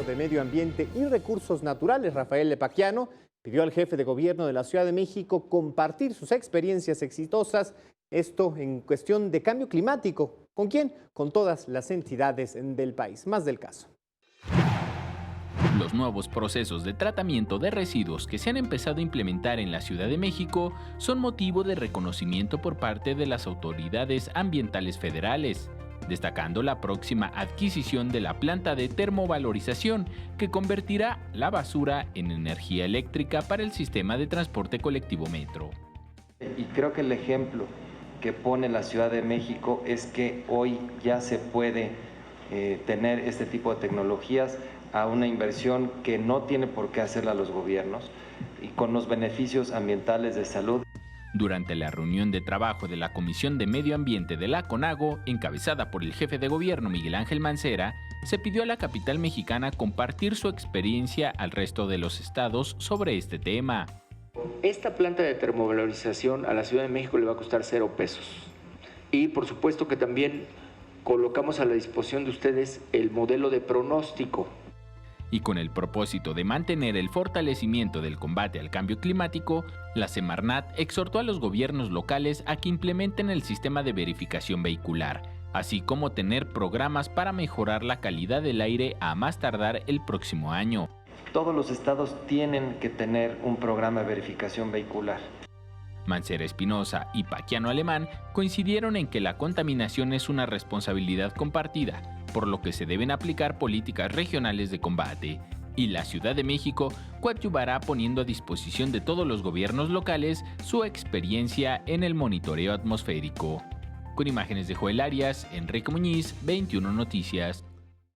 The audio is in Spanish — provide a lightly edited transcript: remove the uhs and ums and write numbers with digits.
de Medio Ambiente y Recursos Naturales, Rafael Lepaquiano, pidió al jefe de gobierno de la Ciudad de México compartir sus experiencias exitosas, esto en cuestión de cambio climático. ¿Con quién? Con todas las entidades del país. Más del caso. Los nuevos procesos de tratamiento de residuos que se han empezado a implementar en la Ciudad de México son motivo de reconocimiento por parte de las autoridades ambientales federales, destacando la próxima adquisición de la planta de termovalorización que convertirá la basura en energía eléctrica para el sistema de transporte colectivo Metro. Y creo que el ejemplo que pone la Ciudad de México es que hoy ya se puede tener este tipo de tecnologías a una inversión que no tiene por qué hacerla los gobiernos y con los beneficios ambientales de salud. Durante la reunión de trabajo de la Comisión de Medio Ambiente de la CONAGO, encabezada por el jefe de gobierno Miguel Ángel Mancera, se pidió a la capital mexicana compartir su experiencia al resto de los estados sobre este tema. Esta planta de termovalorización a la Ciudad de México le va a costar 0 pesos. Y por supuesto que también colocamos a la disposición de ustedes el modelo de pronóstico. Y con el propósito de mantener el fortalecimiento del combate al cambio climático, la Semarnat exhortó a los gobiernos locales a que implementen el sistema de verificación vehicular, así como tener programas para mejorar la calidad del aire a más tardar el próximo año. Todos los estados tienen que tener un programa de verificación vehicular. Mancera Espinosa y Paquiano Alemán coincidieron en que la contaminación es una responsabilidad compartida, por lo que se deben aplicar políticas regionales de combate, y la Ciudad de México coadyuvará poniendo a disposición de todos los gobiernos locales su experiencia en el monitoreo atmosférico. Con imágenes de Joel Arias, Enrique Muñiz, 21 Noticias.